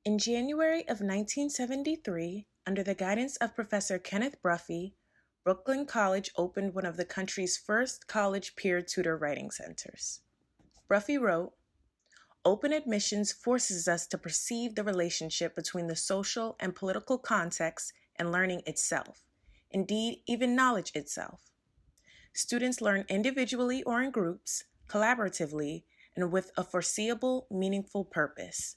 In January of 1973, under the guidance of Professor Kenneth Bruffee, Brooklyn College opened one of the country's first college peer tutor writing centers. Bruffee wrote, "Open admissions forces us to perceive the relationship between the social and political context and learning itself, indeed, even knowledge itself. Students learn individually or in groups, collaboratively, and with a foreseeable, meaningful purpose.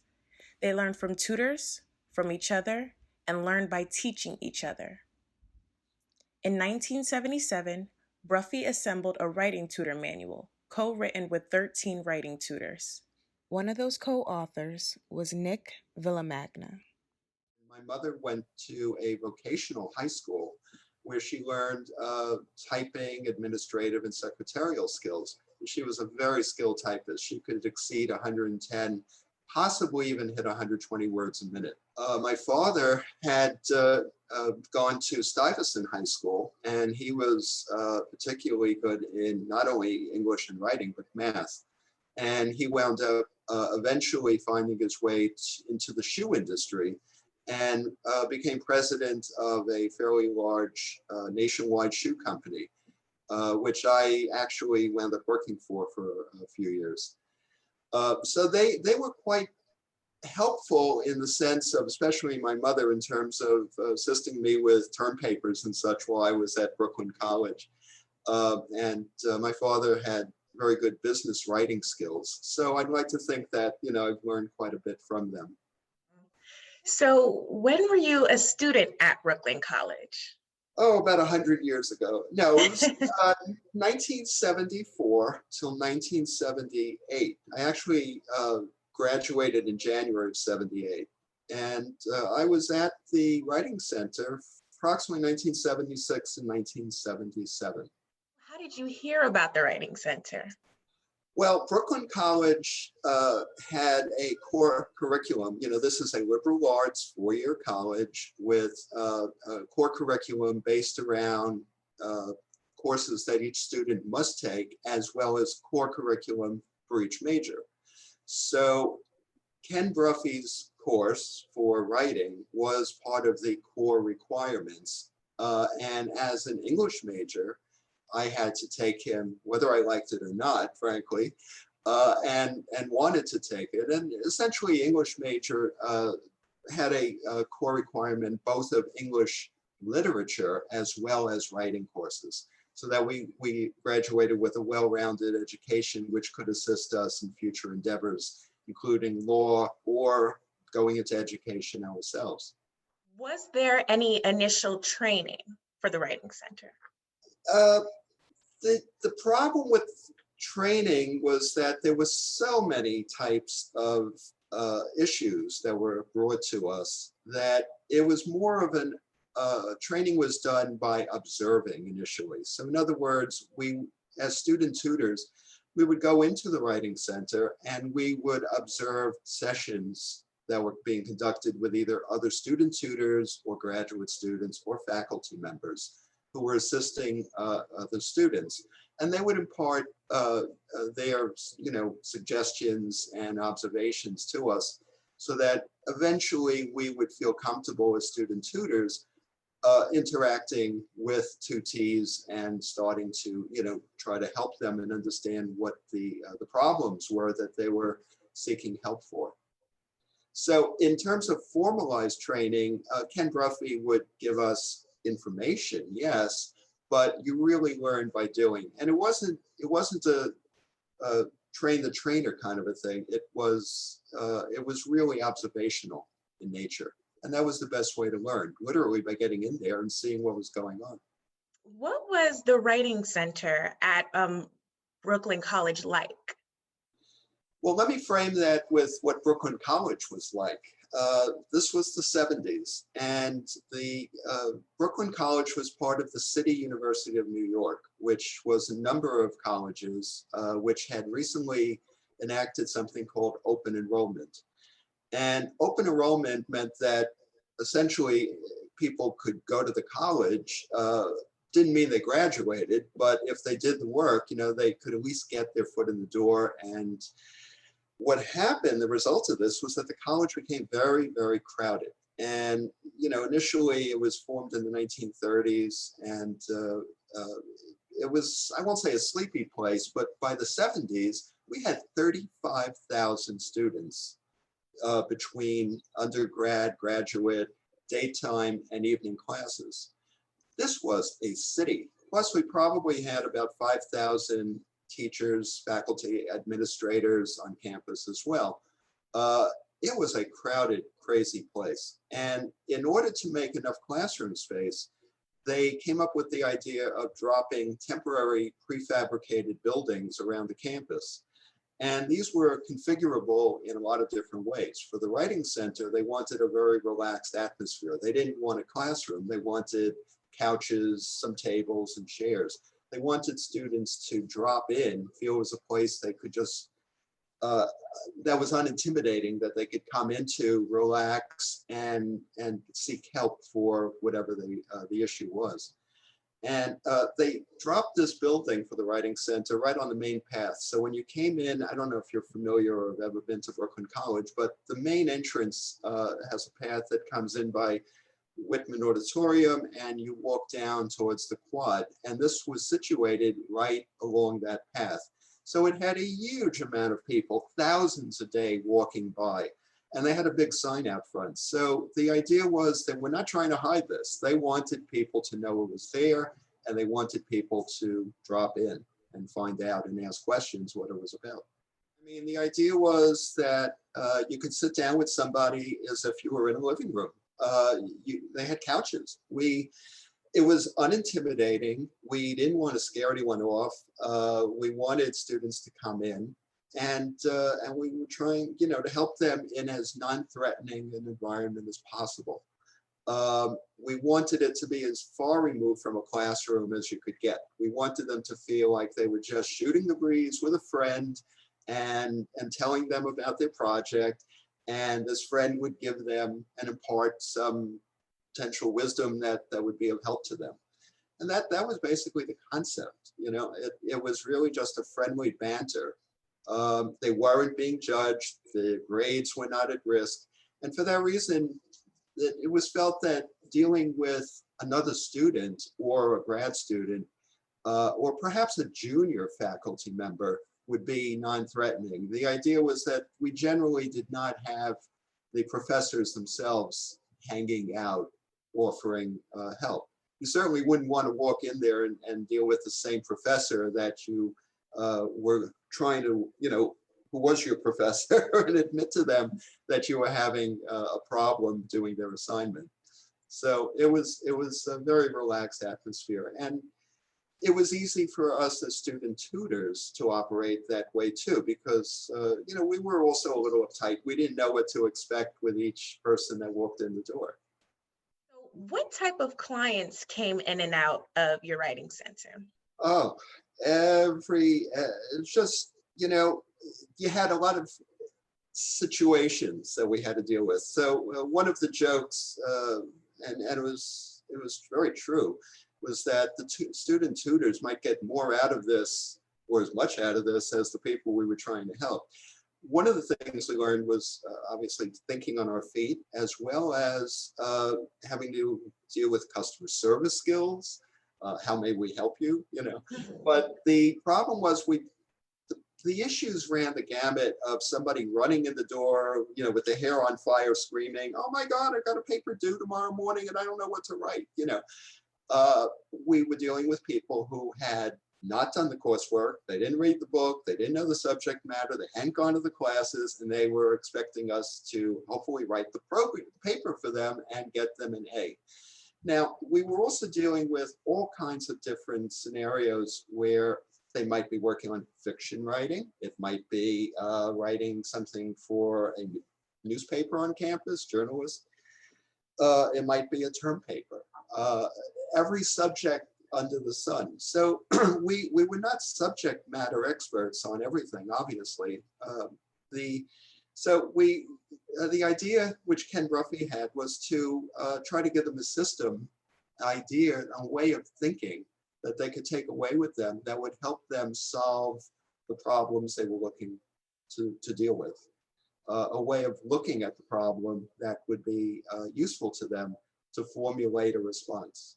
They learn from tutors, from each other, and learn by teaching each other." In 1977, Bruffee assembled a writing tutor manual, co-written with 13 writing tutors. One of those co-authors was Nick Villamagna. My mother went to a vocational high school where she learned typing, administrative, and secretarial skills. She was a very skilled typist. She could exceed 110, possibly even hit 120 words a minute. My father had gone to Stuyvesant High School, and he was particularly good in not only English and writing, but math. And he wound up eventually finding his way into the shoe industry and became president of a fairly large nationwide shoe company, which I actually wound up working for a few years. So they were quite helpful in the sense of, especially my mother, in terms of assisting me with term papers and such while I was at Brooklyn College. And my father had very good business writing skills. So I'd like to think that, I've learned quite a bit from them. So when were you a student at Brooklyn College? Oh, about 100 years ago. No, it was 1974 till 1978. I actually graduated in January of 78. And I was at the Writing Center approximately 1976 and 1977. How did you hear about the Writing Center? Well, Brooklyn College had a core curriculum. This is a liberal arts four-year college with a core curriculum based around courses that each student must take, as well as core curriculum for each major. So Ken Bruffee's course for writing was part of the core requirements. And as an English major, I had to take him, whether I liked it or not, frankly, and wanted to take it. And essentially, English major had a core requirement both of English literature as well as writing courses, so that we graduated with a well-rounded education which could assist us in future endeavors, including law or going into education ourselves. Was there any initial training for the Writing Center? The problem with training was that there was so many types of issues that were brought to us that it was more of an training was done by observing initially. So in other words, we, as student tutors, we would go into the Writing Center and we would observe sessions that were being conducted with either other student tutors or graduate students or faculty members who were assisting the students. And they would impart their suggestions and observations to us, so that eventually we would feel comfortable as student tutors interacting with tutees and starting to try to help them and understand what the problems were that they were seeking help for. So in terms of formalized training, Ken Bruffee would give us information, yes, but you really learn by doing. And it wasn't a train the trainer kind of a thing. It was really observational in nature. And that was the best way to learn, literally by getting in there and seeing what was going on. What was the Writing Center at Brooklyn College like? Well, let me frame that with what Brooklyn College was like. This was the 70s, and the Brooklyn College was part of the City University of New York, which was a number of colleges which had recently enacted something called open enrollment. And open enrollment meant that essentially people could go to the college. Didn't mean they graduated, but if they did the work, they could at least get their foot in the door and What happened, the result of this was that the college became very, very crowded. And, initially it was formed in the 1930s, and it was, I won't say a sleepy place, but by the 70s, we had 35,000 students between undergrad, graduate, daytime, and evening classes. This was a city. Plus, we probably had about 5,000 teachers, faculty, administrators on campus as well. It was a crowded, crazy place. And in order to make enough classroom space, they came up with the idea of dropping temporary prefabricated buildings around the campus. And these were configurable in a lot of different ways. For the writing center, they wanted a very relaxed atmosphere. They didn't want a classroom. They wanted couches, some tables and chairs. They wanted students to drop in, feel it was a place they could just, that was unintimidating, that they could come into, relax, and seek help for whatever the issue was. And they dropped this building for the writing center right on the main path. So when you came in, I don't know if you're familiar or have ever been to Brooklyn College, but the main entrance has a path that comes in by Whitman Auditorium, and you walk down towards the quad. And this was situated right along that path. So it had a huge amount of people, thousands a day walking by. And they had a big sign out front. So the idea was that we're not trying to hide this. They wanted people to know it was there, and they wanted people to drop in and find out and ask questions what it was about. I mean, the idea was that you could sit down with somebody as if you were in a living room. They had couches. It was unintimidating. We didn't want to scare anyone off. We wanted students to come in. And we were trying, to help them in as non-threatening an environment as possible. We wanted it to be as far removed from a classroom as you could get. We wanted them to feel like they were just shooting the breeze with a friend and telling them about their project. And this friend would give them and impart some potential wisdom that would be of help to them. And that was basically the concept. It was really just a friendly banter. They weren't being judged. The grades were not at risk. And for that reason, it was felt that dealing with another student or a grad student, or perhaps a junior faculty member, would be non-threatening. The idea was that we generally did not have the professors themselves hanging out, offering help. You certainly wouldn't want to walk in there and deal with the same professor that you were trying to, who was your professor, and admit to them that you were having a problem doing their assignment. So it was a very relaxed atmosphere. And it was easy for us as student tutors to operate that way too, because, we were also a little uptight. We didn't know what to expect with each person that walked in the door. So what type of clients came in and out of your writing center? Oh, it's just, you had a lot of situations that we had to deal with. So one of the jokes, and it was very true, was that the student tutors might get more out of this, or as much out of this, as the people we were trying to help. One of the things we learned was obviously thinking on our feet, as well as having to deal with customer service skills. How may we help you? But the problem was the issues ran the gamut of somebody running in the door, with their hair on fire, screaming, "Oh my God, I got a paper due tomorrow morning and I don't know what to write." We were dealing with people who had not done the coursework. They didn't read the book. They didn't know the subject matter. They hadn't gone to the classes, and they were expecting us to hopefully write the paper for them and get them an A. Now, we were also dealing with all kinds of different scenarios where they might be working on fiction writing. It might be writing something for a newspaper on campus, journalist. It might be a term paper. Every subject under the sun. So we were not subject matter experts on everything, obviously. The idea which Ken Bruffee had was to try to give them a system, idea, a way of thinking that they could take away with them that would help them solve the problems they were looking to deal with. A way of looking at the problem that would be useful to them to formulate a response.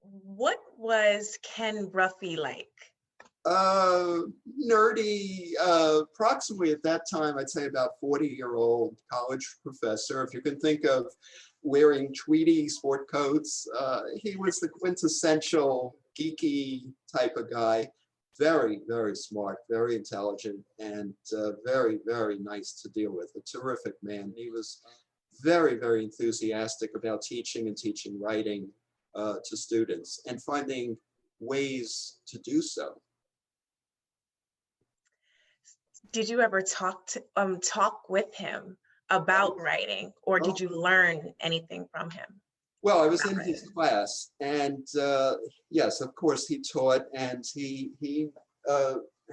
What was Ken Bruffee like? Nerdy, approximately at that time, I'd say about 40-year-old college professor. If you can think of wearing tweedy sport coats, he was the quintessential geeky type of guy. Very, very smart, very intelligent, and very, very nice to deal with. A terrific man. He was very, very enthusiastic about teaching and teaching writing to students and finding ways to do so. Did you ever talk with him about writing, or did you learn anything from him? Well, I was about in writing? his class, and yes, of course, he taught, and he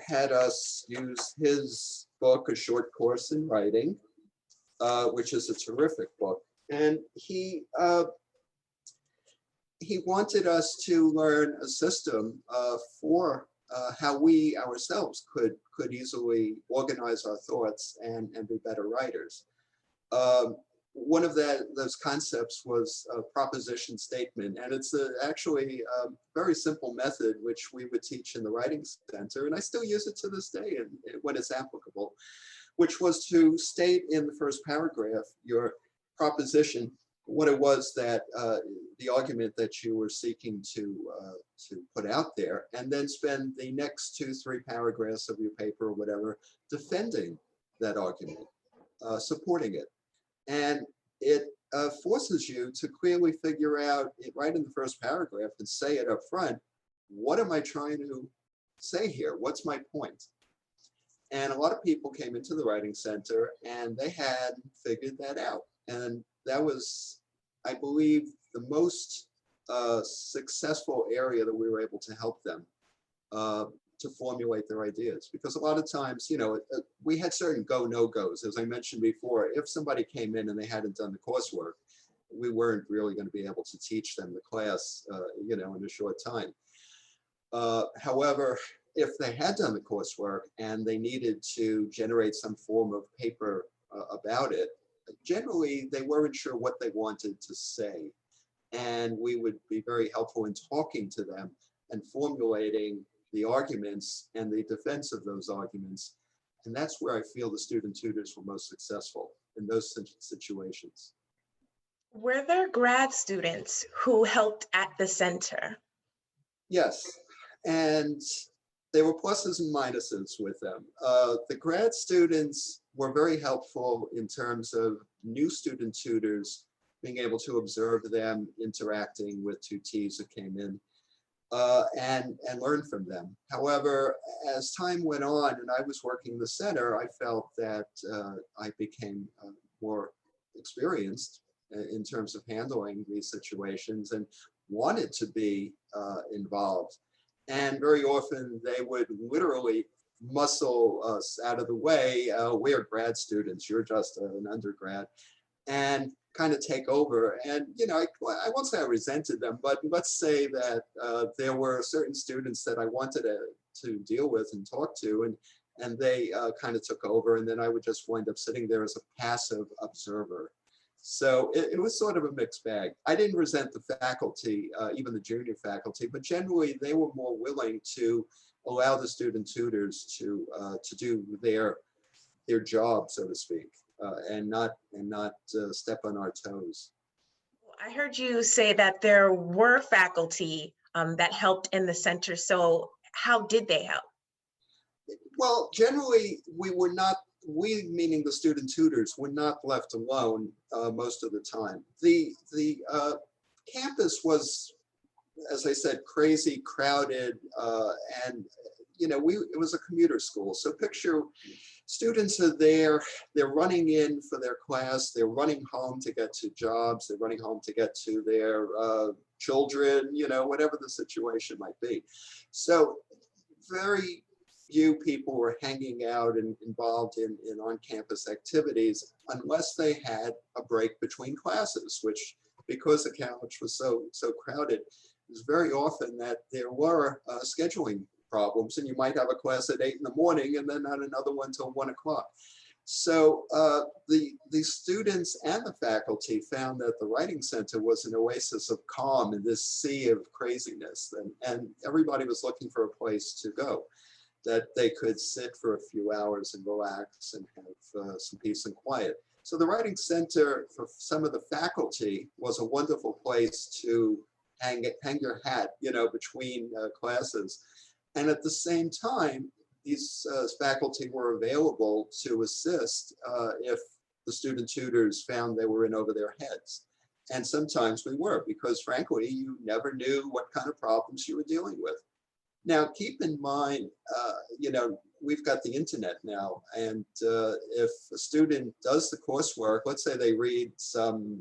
had us use his book, A Short Course in Writing, which is a terrific book. And he wanted us to learn a system for how we ourselves could easily organize our thoughts and be better writers. One of those concepts was a proposition statement, and it's actually a very simple method which we would teach in the Writing Center, and I still use it to this day when it's applicable, which was to state in the first paragraph your proposition, what it was that the argument that you were seeking to put out there, and then spend the next 2-3 paragraphs of your paper or whatever defending that argument, supporting it. And it forces you to clearly figure out it right in the first paragraph and say it up front, what am I trying to say here? What's my point? And a lot of people came into the Writing Center and they had figured that out. And that was, I believe, the most successful area that we were able to help them to formulate their ideas. Because a lot of times, you know, we had certain go, no-goes. As I mentioned before, if somebody came in and they hadn't done the coursework, we weren't really going to be able to teach them the class, you know, in a short time. However, if they had done the coursework and they needed to generate some form of paper about it, generally they weren't sure what they wanted to say. And we would be very helpful in talking to them and formulating the arguments and the defense of those arguments. And that's where I feel the student tutors were most successful in those situations. Were there grad students who helped at the center? Yes, and there were pluses and minuses with them. The grad students were very helpful in terms of new student tutors being able to observe them interacting with tutees that came in and learn from them. However, as time went on and I was working the center, I felt that I became more experienced in terms of handling these situations and wanted to be involved. And very often they would literally muscle us out of the way. We're grad students, you're just an undergrad, and kind of take over. And, you know, I won't say I resented them, but let's say that there were certain students that I wanted to deal with and talk to, and they kind of took over, and then I would just wind up sitting there as a passive observer. So it was sort of a mixed bag. I didn't resent the faculty, even the junior faculty, but generally they were more willing to allow the student tutors to do their job, so to speak, and not step on our toes. I heard you say that there were faculty that helped in the center. So how did they help? Well, generally we meaning the student tutors were not left alone most of the time. The campus was, as I said, crazy, crowded, and you know, it was a commuter school. So picture students are there, they're running in for their class, they're running home to get to jobs, they're running home to get to their children, you know, whatever the situation might be. So very few people were hanging out and involved in on-campus activities unless they had a break between classes, which, because the college was so crowded, it was very often that there were scheduling problems, and you might have a class at 8 in the morning and then not another one till 1 o'clock. So the students and the faculty found that the Writing Center was an oasis of calm in this sea of craziness, and everybody was looking for a place to go that they could sit for a few hours and relax and have some peace and quiet. So the Writing Center for some of the faculty was a wonderful place to hang your hat, between classes. And at the same time, these faculty were available to assist if the student tutors found they were in over their heads. And sometimes we were, because frankly, you never knew what kind of problems you were dealing with. Now, keep in mind, we've got the internet now, and if a student does the coursework, let's say they read some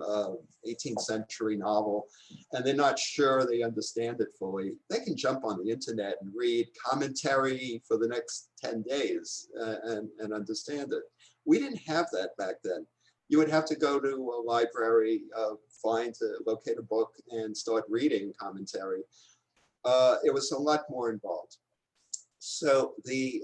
18th century novel, and they're not sure they understand it fully, they can jump on the internet and read commentary for the next 10 days and understand it. We didn't have that back then. You would have to go to a library, locate a book, and start reading commentary. It was a lot more involved. So the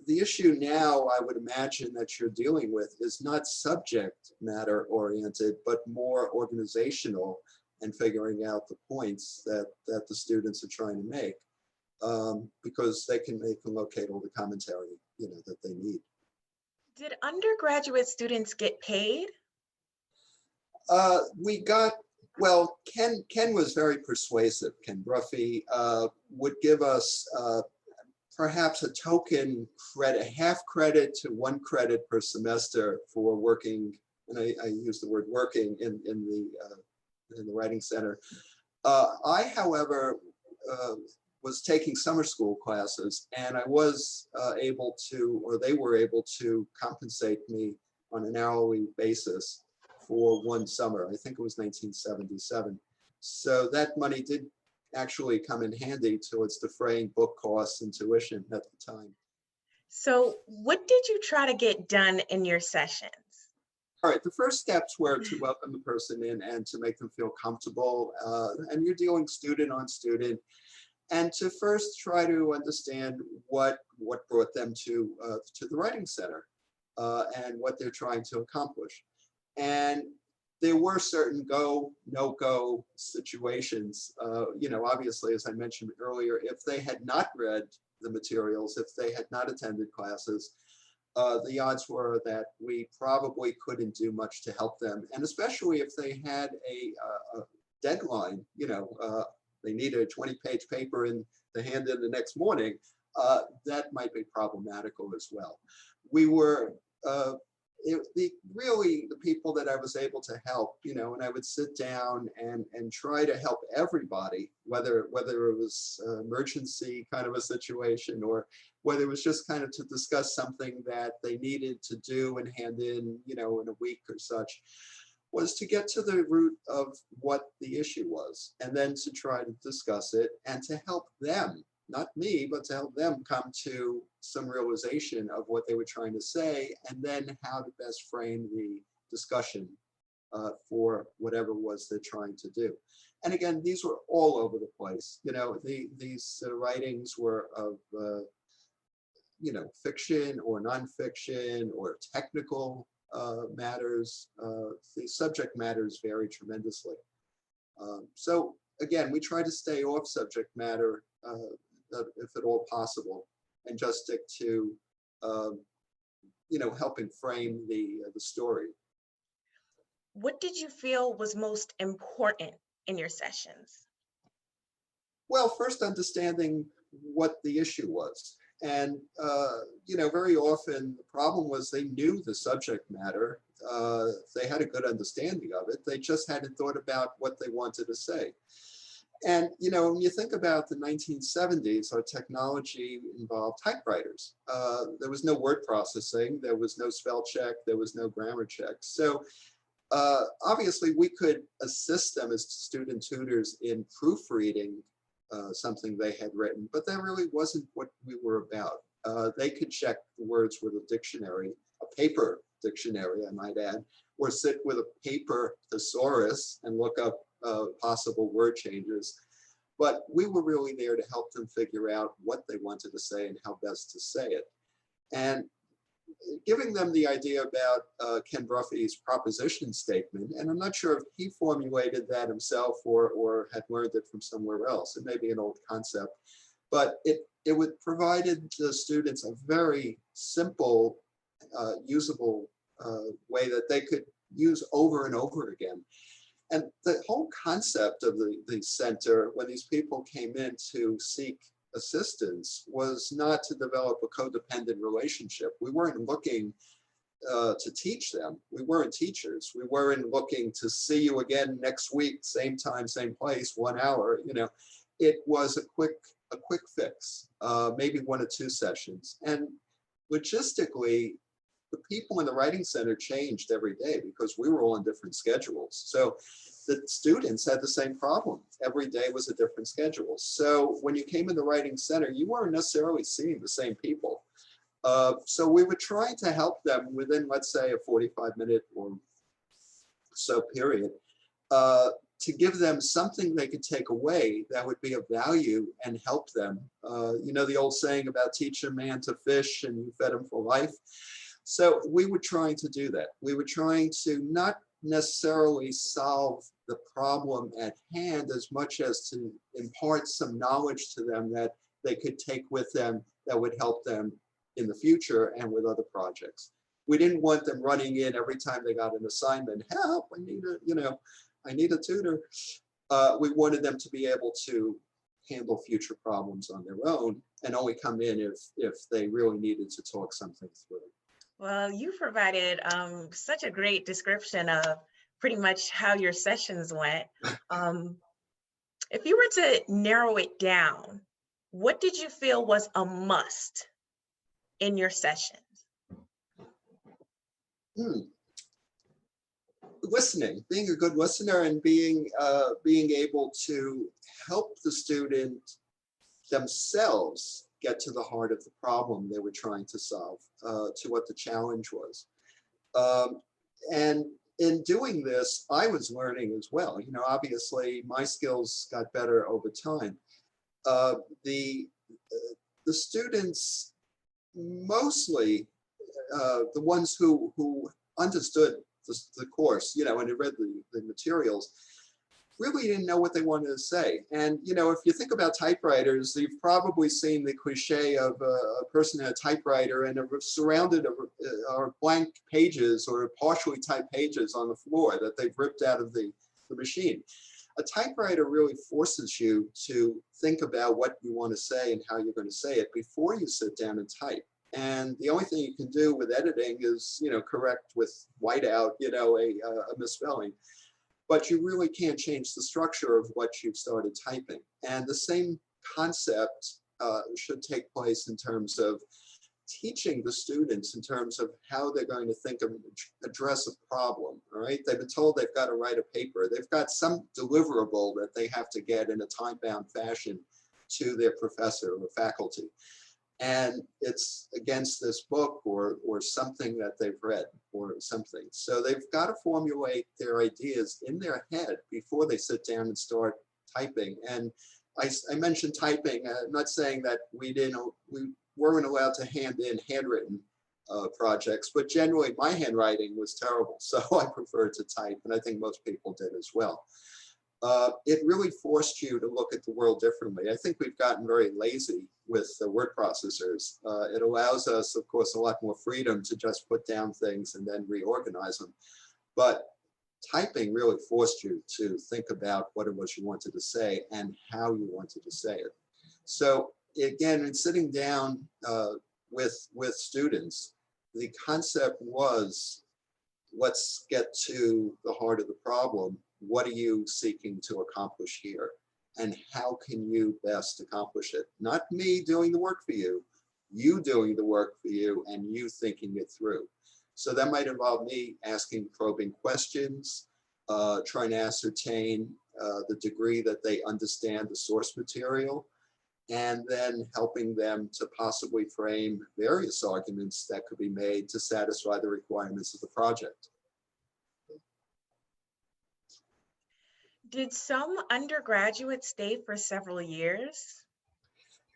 issue now, I would imagine, that you're dealing with is not subject matter oriented, but more organizational and figuring out the points that the students are trying to make, because they can locate all the commentary that they need. Did undergraduate students get paid? Well, Ken was very persuasive. Ken Bruffee would give us perhaps a token credit, half credit to 1 credit per semester for working, and I use the word working in the Writing Center. I, however, was taking summer school classes, and I was able to, or they were able to compensate me on an hourly basis for 1 summer. I think it was 1977. So that money did actually come in handy towards defraying book costs and tuition at the time. So what did you try to get done in your sessions? All right, the first steps were to welcome the person in and to make them feel comfortable. And you're dealing student on student. And to first try to understand what brought them to the Writing Center and what they're trying to accomplish. And there were certain go, no-go situations. Obviously, as I mentioned earlier, if they had not read the materials, if they had not attended classes, the odds were that we probably couldn't do much to help them. And especially if they had a deadline, they needed a 20-page paper in the hand in the next morning, that might be problematical as well. We were really the people that I was able to help, and I would sit down and try to help everybody, whether it was an emergency kind of a situation or whether it was just kind of to discuss something that they needed to do and hand in, in a week or such, was to get to the root of what the issue was, and then to try to discuss it and to help them, not me, but to help them come to some realization of what they were trying to say, and then how to best frame the discussion for whatever it was they're trying to do. And again, these were all over the place. These writings were of fiction or nonfiction or technical matters. The subject matters vary tremendously. So again, we try to stay off subject matter if at all possible, and just stick to helping frame the story. What did you feel was most important in your sessions? Well, first understanding what the issue was. And, very often the problem was they knew the subject matter. They had a good understanding of it. They just hadn't thought about what they wanted to say. And, when you think about the 1970s, our technology involved typewriters. There was no word processing. There was no spell check. There was no grammar check. So obviously, we could assist them as student tutors in proofreading something they had written, but that really wasn't what we were about. They could check the words with a dictionary, a paper dictionary, I might add, or sit with a paper thesaurus and look up possible word changes. but we were really there to help them figure out what they wanted to say and how best to say it. And giving them the idea about Ken Bruffee's proposition statement, and I'm not sure if he formulated that himself or had learned it from somewhere else. It may be an old concept, but it would provided the students a very simple, usable way that they could use over and over again. And the whole concept of the center, when these people came in to seek assistance, was not to develop a codependent relationship. We weren't looking to teach them. We weren't teachers. We weren't looking to see you again next week, same time, same place, 1 hour. You know, it was a quick fix, maybe 1 or 2 sessions. And logistically, the people in the writing center changed every day because we were all on different schedules. So the students had the same problem. Every day was a different schedule. So when you came in the writing center, you weren't necessarily seeing the same people. So we were trying to help them within, let's say, a 45-minute or so period, to give them something they could take away that would be of value and help them. You know, the old saying about teach a man to fish and you fed him for life. So we were trying to do that. We were trying to not necessarily solve the problem at hand as much as to impart some knowledge to them that they could take with them that would help them in the future and with other projects. We didn't want them running in every time they got an assignment, help, I need a, you know, I need a tutor. We wanted them to be able to handle future problems on their own and only come in if they really needed to talk something through. Well, you provided such a great description of pretty much how your sessions went. If you were to narrow it down, what did you feel was a must in your sessions? Listening, being a good listener and being able to help the student themselves get to the heart of the problem they were trying to solve, to what the challenge was. And in doing this, I was learning as well. You know, obviously my skills got better over time. The students, mostly the ones who understood the course, you know, and had read the materials, really didn't know what they wanted to say. And, you know, if you think about typewriters, you've probably seen the cliche of a person in a typewriter and surrounded are blank pages or partially typed pages on the floor that they've ripped out of the machine. A typewriter really forces you to think about what you want to say and how you're going to say it before you sit down and type. And the only thing you can do with editing is, you know, correct with whiteout, you know, a misspelling. But you really can't change the structure of what you've started typing. And the same concept should take place in terms of teaching the students in terms of how they're going to think of address a problem. All right, they've been told they've got to write a paper. They've got some deliverable that they have to get in a time-bound fashion to their professor or faculty. And it's against this book or something that they've read or something. So they've got to formulate their ideas in their head before they sit down and start typing. And I mentioned typing. I'm not saying that we weren't allowed to hand in handwritten projects, but generally my handwriting was terrible. So I preferred to type, and I think most people did as well. It really forced you to look at the world differently. I think we've gotten very lazy with the word processors. It allows us, of course, a lot more freedom to just put down things and then reorganize them. But typing really forced you to think about what it was you wanted to say and how you wanted to say it. So again, in sitting down with students, the concept was, let's get to the heart of the problem. What are you seeking to accomplish here? And how can you best accomplish it? Not me doing the work for you doing the work for you and you thinking it through. So that might involve me asking probing questions, trying to ascertain the degree that they understand the source material, and then helping them to possibly frame various arguments that could be made to satisfy the requirements of the project. Did some undergraduates stay for several years?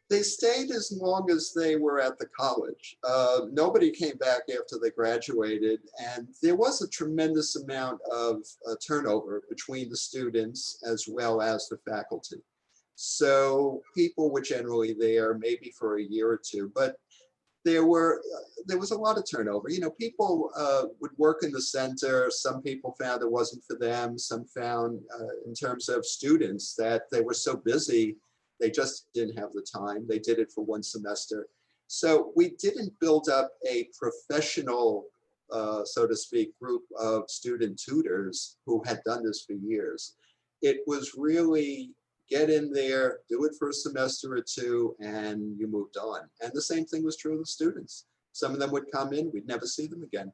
They stayed as long as they were at the college. Nobody came back after they graduated, and there was a tremendous amount of turnover between the students as well as the faculty. So people were generally there maybe for a year or two, but there was a lot of turnover. You know, people would work in the center. Some people found it wasn't for them. Some found, in terms of students, that they were so busy they just didn't have the time. They did it for one semester. So we didn't build up a professional, so to speak, group of student tutors who had done this for years. It was really get in there, do it for a semester or two, and you moved on. And the same thing was true of the students. Some of them would come in, we'd never see them again.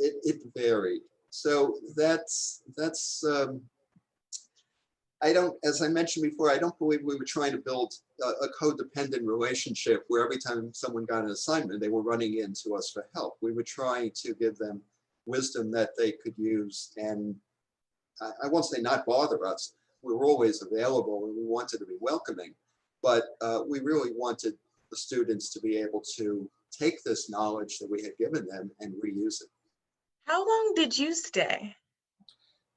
It varied. So I don't, as I mentioned before, I don't believe we were trying to build a codependent relationship where every time someone got an assignment, they were running into us for help. We were trying to give them wisdom that they could use, and I won't say not bother us. We were always available and we wanted to be welcoming, but we really wanted the students to be able to take this knowledge that we had given them and reuse it. How long did you stay?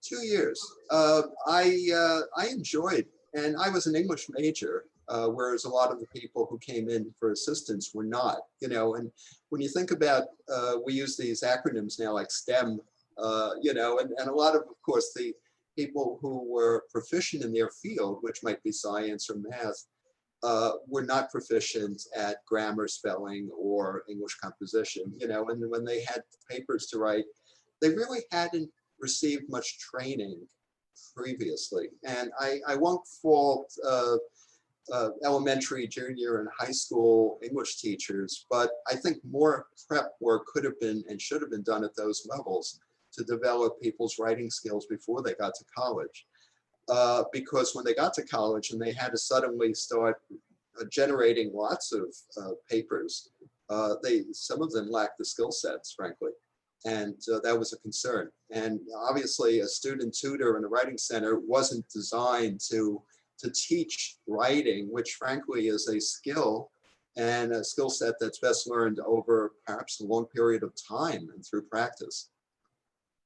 2 years. I enjoyed, and I was an English major, whereas a lot of the people who came in for assistance were not, you know, and when you think about, we use these acronyms now like STEM, you know, and a lot of course, the people who were proficient in their field, which might be science or math, were not proficient at grammar, spelling, or English composition, you know, and when they had papers to write, they really hadn't received much training previously. And I won't fault elementary, junior, and high school English teachers, but I think more prep work could have been and should have been done at those levels to develop people's writing skills before they got to college. Because when they got to college and they had to suddenly start generating lots of papers, some of them lacked the skill sets, frankly. And that was a concern. And obviously a student tutor in a writing center wasn't designed to teach writing, which frankly is a skill and a skill set that's best learned over perhaps a long period of time and through practice.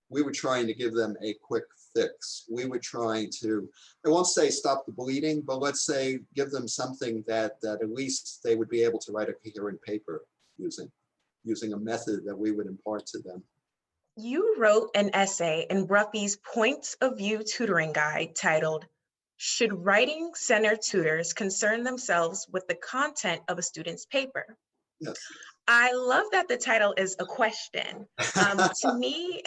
We were trying to give them a quick fix. We were trying to, I won't say stop the bleeding, but let's say give them something that at least they would be able to write a coherent paper using a method that we would impart to them. You wrote an essay in Bruffee's Points of View Tutoring Guide titled, "Should Writing Center Tutors Concern Themselves with the Content of a Student's Paper?" Yes. I love that the title is a question. To me,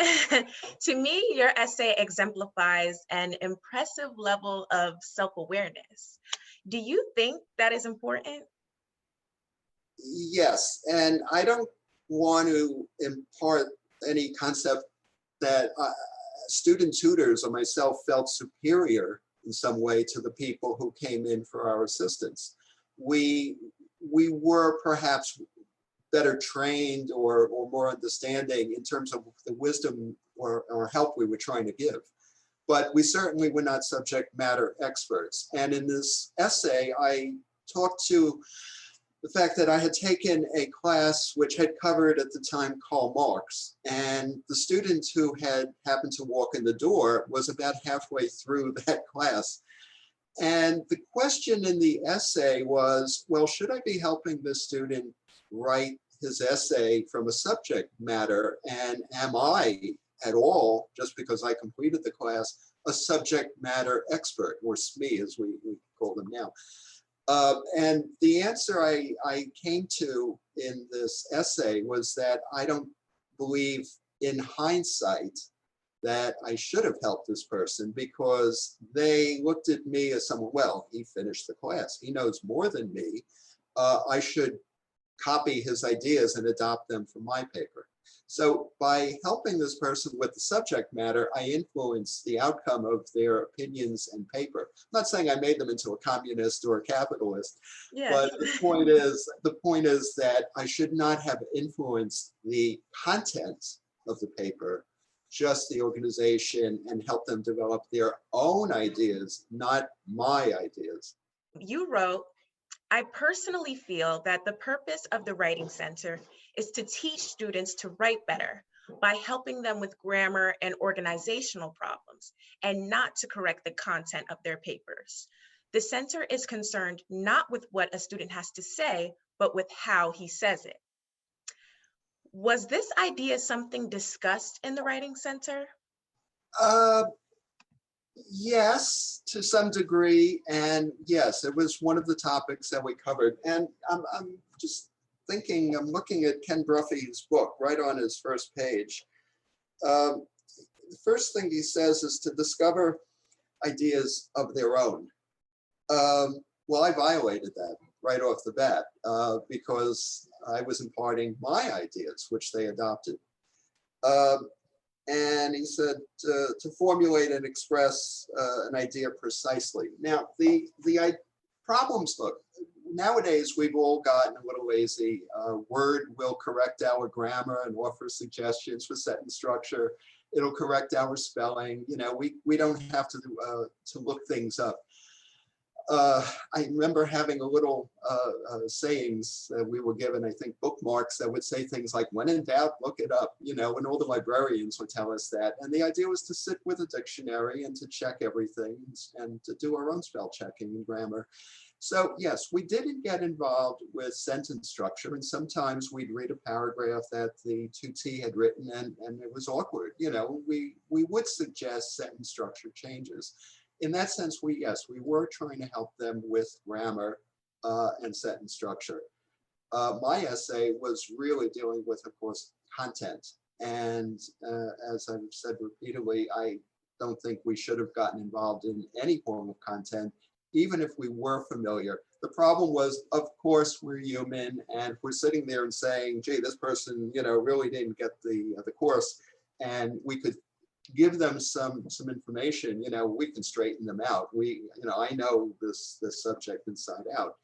your essay exemplifies an impressive level of self-awareness. Do you think that is important? Yes, and I don't want to impart any concept that student tutors or myself felt superior in some way to the people who came in for our assistance. We were perhaps better trained or more understanding in terms of the wisdom or help we were trying to give. But we certainly were not subject matter experts. And in this essay, I talked to the fact that I had taken a class which had covered at the time Karl Marx, and the student who had happened to walk in the door was about halfway through that class. And the question in the essay was, well, should I be helping this student write his essay from a subject matter? And am I at all, just because I completed the class, a subject matter expert, or SME as we call them now? And the answer I came to in this essay was that I don't believe in hindsight that I should have helped this person, because they looked at me as someone, well, he finished the class, he knows more than me, I should copy his ideas and adopt them for my paper. So by helping this person with the subject matter, I influenced the outcome of their opinions and paper. I'm not saying I made them into a communist or a capitalist, Yes. but the point is that I should not have influenced the content of the paper, just the organization and help them develop their own ideas, not my ideas. You wrote, I personally feel that the purpose of the Writing Center is to teach students to write better by helping them with grammar and organizational problems, and not to correct the content of their papers. The center is concerned not with what a student has to say, but with how he says it. Was this idea something discussed in the Writing Center? Yes, to some degree, and yes, it was one of the topics that we covered. And I'm just thinking, I'm looking at Ken Bruffee's book right on his first page. The first thing he says is to discover ideas of their own. Well, I violated that right off the bat because I was imparting my ideas, which they adopted. And he said to formulate and express an idea precisely. Now, the problems, look, nowadays we've all gotten a little lazy. Word will correct our grammar and offer suggestions for sentence structure. It'll correct our spelling. You know, we don't have to look things up. I remember having a little sayings that we were given, I think bookmarks that would say things like, when in doubt, look it up, you know, and all the librarians would tell us that. And the idea was to sit with a dictionary and to check everything and to do our own spell checking and grammar. So yes, we didn't get involved with sentence structure, and sometimes we'd read a paragraph that the tutee had written and it was awkward. You know, we would suggest sentence structure changes. In that sense, we were trying to help them with grammar and sentence structure. My essay was really dealing with, of course, content. And as I've said repeatedly, I don't think we should have gotten involved in any form of content, even if we were familiar. The problem was, of course, we're human, and if we're sitting there and saying, gee, this person, you know, really didn't get the course, and we could give them some information, you know, we can straighten them out. I know this subject inside out.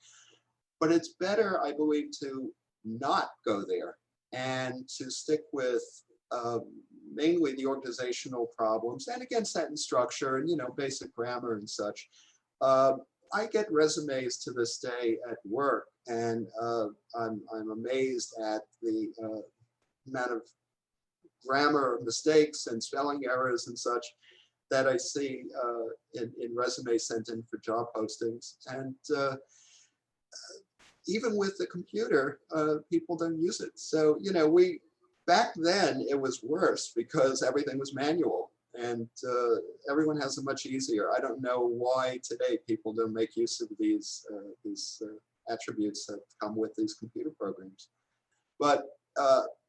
But it's better, I believe, to not go there and to stick with mainly the organizational problems, and again, sentence structure and, you know, basic grammar and such. I get resumes to this day at work, and I'm amazed at the amount of grammar mistakes and spelling errors and such that I see in resumes sent in for job postings. And even with the computer, people don't use it. So, you know, back then it was worse because everything was manual, and everyone has it much easier. I don't know why today people don't make use of these attributes that come with these computer programs. But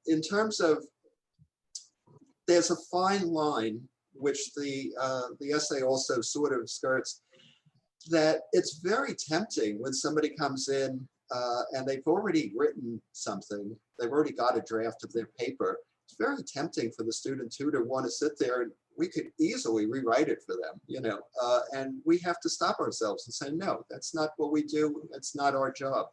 in terms of, there's a fine line, which the essay also sort of skirts, that it's very tempting when somebody comes in and they've already written something, they've already got a draft of their paper. It's very tempting for the student tutor to want to sit there, and we could easily rewrite it for them, you know, and we have to stop ourselves and say, no, that's not what we do. It's not our job.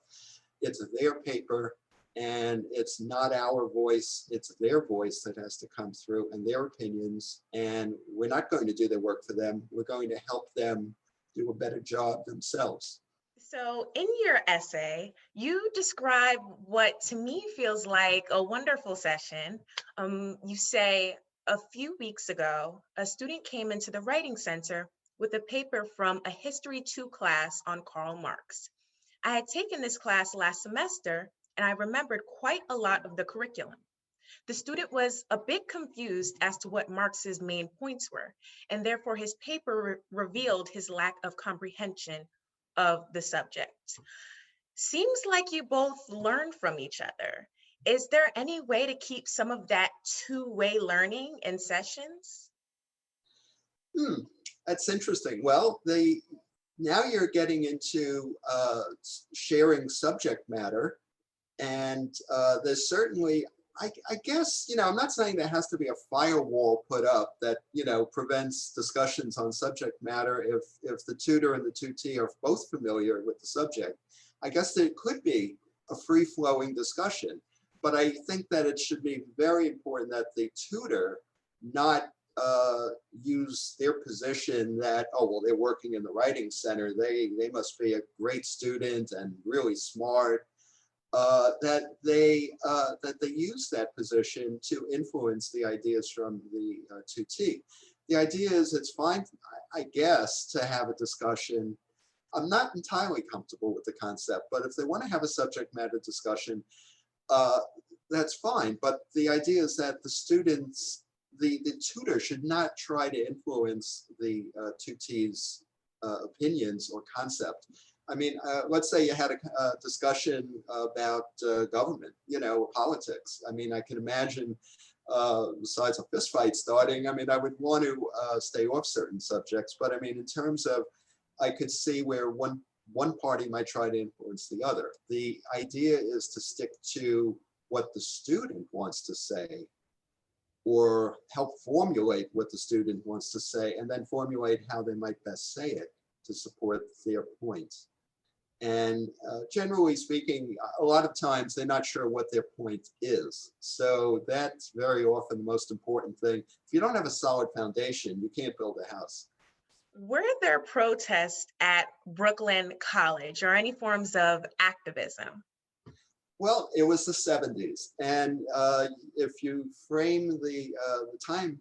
It's their paper. And it's not our voice, it's their voice that has to come through, and their opinions. And we're not going to do their work for them. We're going to help them do a better job themselves. So in your essay, you describe what to me feels like a wonderful session. You say, a few weeks ago, a student came into the Writing Center with a paper from a History 2 class on Karl Marx. I had taken this class last semester, and I remembered quite a lot of the curriculum. The student was a bit confused as to what Marx's main points were, and therefore his paper revealed his lack of comprehension of the subject. Seems like you both learned from each other. Is there any way to keep some of that two-way learning in sessions? That's interesting. Well, now you're getting into sharing subject matter. And there's certainly, I guess, you know, I'm not saying there has to be a firewall put up that, you know, prevents discussions on subject matter if the tutor and the tutee are both familiar with the subject. I guess there could be a free-flowing discussion, but I think that it should be very important that the tutor not use their position that, oh, well, they're working in the writing center, they must be a great student and really smart, that they use that position to influence the ideas from the tutee. The idea is it's fine, I guess, to have a discussion. I'm not entirely comfortable with the concept, but if they want to have a subject matter discussion, uh, that's fine. But the idea is that the students, the tutor should not try to influence the tutee's opinions or concept. I mean, let's say you had a discussion about government, politics. I mean, I can imagine, besides a fist fight starting, I mean, I would want to stay off certain subjects. But I mean, in terms of, I could see where one party might try to influence the other. The idea is to stick to what the student wants to say, or help formulate what the student wants to say, and then formulate how they might best say it to support their point. And generally speaking, a lot of times they're not sure what their point is. So that's very often the most important thing. If you don't have a solid foundation, you can't build a house. Were there protests at Brooklyn College or any forms of activism? Well, it was the 70s. And if you frame the time,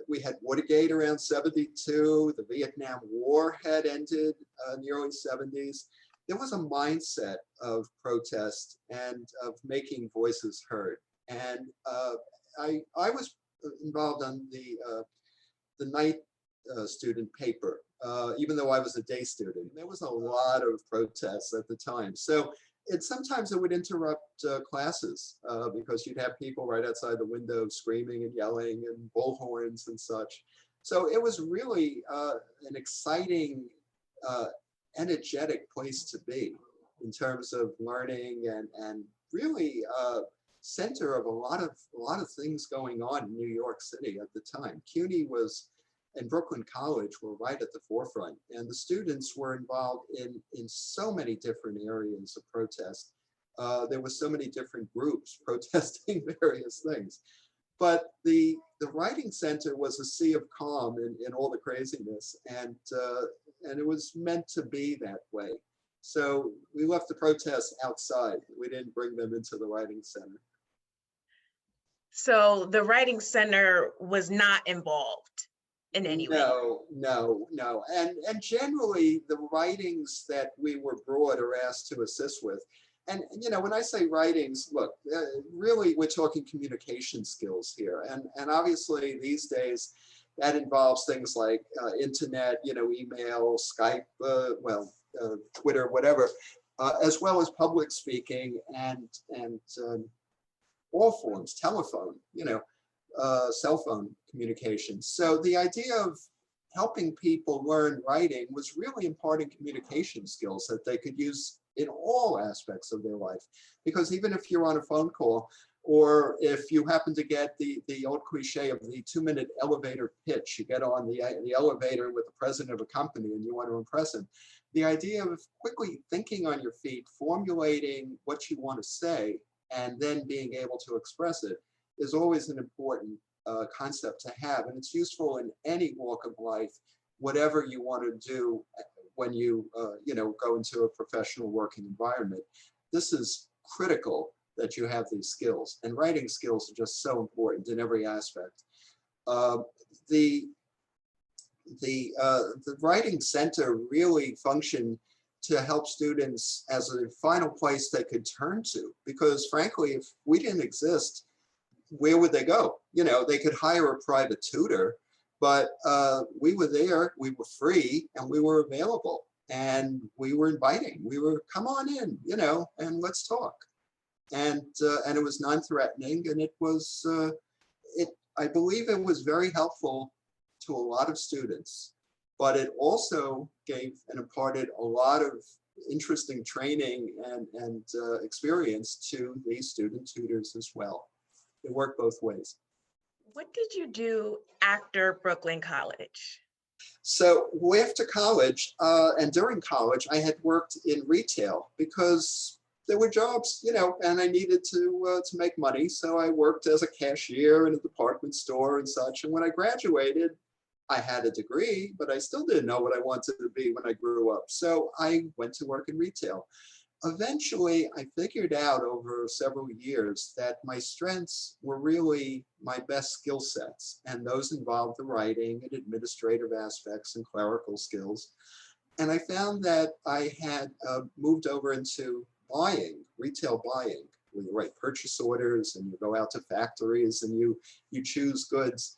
we had Watergate around 72, the Vietnam War had ended in the early 70s. There was a mindset of protest and of making voices heard. And I was involved on the night student paper, even though I was a day student. There was a lot of protests at the time. So sometimes it would interrupt classes because you'd have people right outside the window screaming and yelling and bullhorns and such. So it was really an exciting, energetic place to be in terms of learning and really center of a lot of things going on in New York City at the time. CUNY was, and Brooklyn College were right at the forefront, and the students were involved in so many different areas of protest. There were so many different groups protesting various things. But the writing center was a sea of calm in all the craziness, and it was meant to be that way. So we left the protests outside. We didn't bring them into the writing center. So the writing center was not involved in any way? No. And generally the writings that we were brought or asked to assist with, and when I say writings, look, really we're talking communication skills here. And obviously these days that involves things like internet, email, Skype, Twitter, whatever, as well as public speaking and all forms, telephone, cell phone communication. So the idea of helping people learn writing was really imparting communication skills that they could use in all aspects of their life. Because even if you're on a phone call, or if you happen to get the old cliche of the 2-minute elevator pitch, you get on the elevator with the president of a company and you want to impress him. The idea of quickly thinking on your feet, formulating what you want to say, and then being able to express it is always an important concept to have. And it's useful in any walk of life, whatever you want to do when you go into a professional working environment. This is critical that you have these skills, and writing skills are just so important in every aspect. The writing center really functioned to help students as a final place they could turn to, because frankly, if we didn't exist, where would they go? They could hire a private tutor, but we were there, we were free, and we were available, and we were inviting. We were, come on in, and let's talk. And it was non-threatening, and it was, I believe it was very helpful to a lot of students, but it also gave and imparted a lot of interesting training and experience to these student tutors as well. It worked both ways. What did you do after Brooklyn College? So after college and during college, I had worked in retail because there were jobs, and I needed to make money. So I worked as a cashier in a department store and such. And when I graduated, I had a degree, but I still didn't know what I wanted to be when I grew up. So I went to work in retail. Eventually, I figured out over several years that my strengths were really my best skill sets, and those involved the writing and administrative aspects and clerical skills. And I found that I had moved over into buying, retail buying, where you write purchase orders and you go out to factories and you choose goods.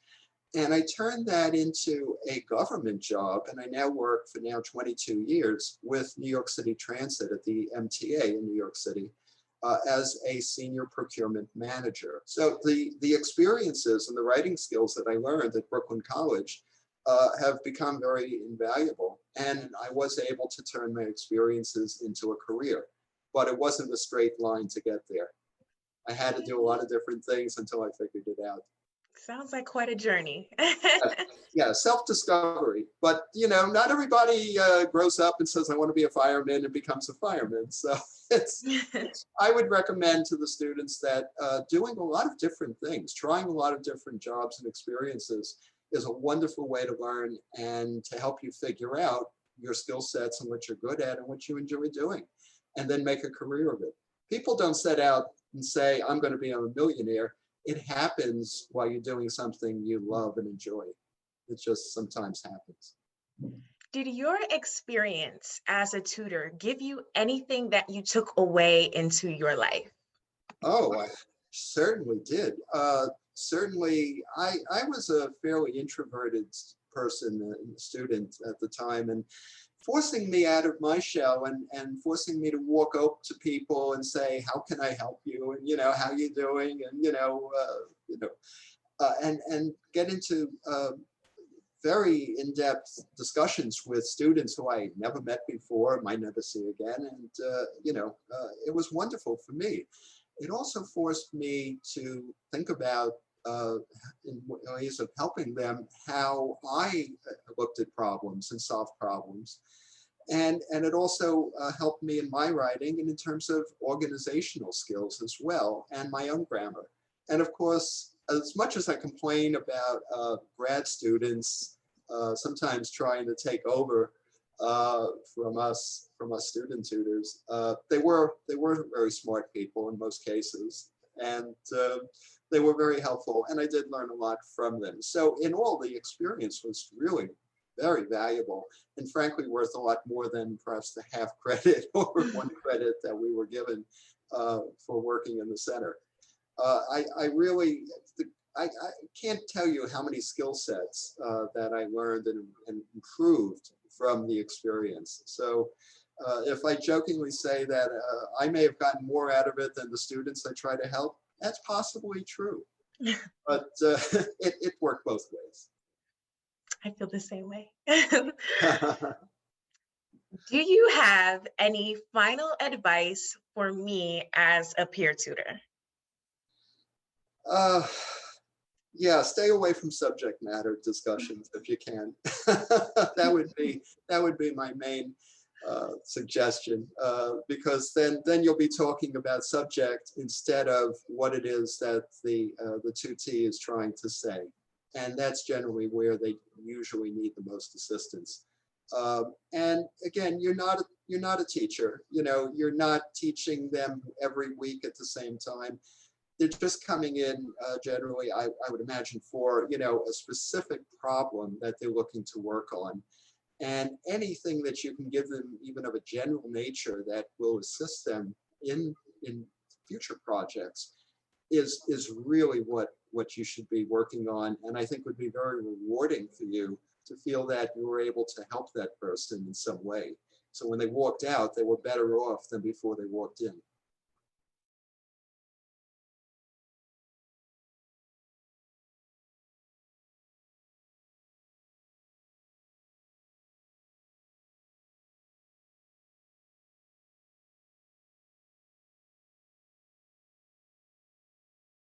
And I turned that into a government job, and I now work for now 22 years with New York City Transit at the MTA in New York City as a senior procurement manager. So the experiences and the writing skills that I learned at Brooklyn College have become very invaluable, and I was able to turn my experiences into a career, but it wasn't a straight line to get there. I had to do a lot of different things until I figured it out. Sounds like quite a journey. Yeah, self-discovery. But, not everybody grows up and says, I want to be a fireman and becomes a fireman. So I would recommend to the students that doing a lot of different things, trying a lot of different jobs and experiences is a wonderful way to learn and to help you figure out your skill sets and what you're good at and what you enjoy doing, and then make a career of it. People don't set out and say, I'm going to be a millionaire. It happens while you're doing something you love and enjoy. It just sometimes happens. Did your experience as a tutor give you anything that you took away into your life? Oh, I certainly did. Certainly, I was a fairly introverted person, student at the time, and forcing me out of my shell and forcing me to walk up to people and say, how can I help you? And, how you doing? And, and get into very in-depth discussions with students who I never met before, might never see again. And, it was wonderful for me. It also forced me to think about in ways of helping them, how I looked at problems and solved problems. And it also helped me in my writing and in terms of organizational skills as well, and my own grammar. And of course, as much as I complain about grad students sometimes trying to take over from us student tutors, they were very smart people in most cases, and they were very helpful, and I did learn a lot from them. So in all, the experience was really very valuable, and frankly worth a lot more than perhaps the half credit or 1 credit that we were given for working in the center. I really can't tell you how many skill sets that I learned and improved from the experience. So if I jokingly say that I may have gotten more out of it than the students I try to help, that's possibly true. But it worked both ways. I feel the same way. Do you have any final advice for me as a peer tutor? Yeah, stay away from subject matter discussions if you can. That would be my main suggestion, because then you'll be talking about subject instead of what it is that the tutee is trying to say, and that's generally where they usually need the most assistance. And again, you're not a teacher. You're not teaching them every week at the same time. They're just coming in generally, I would imagine, for a specific problem that they're looking to work on. And anything that you can give them, even of a general nature, that will assist them in future projects is really what you should be working on, and I think would be very rewarding for you to feel that you were able to help that person in some way. So when they walked out, they were better off than before they walked in.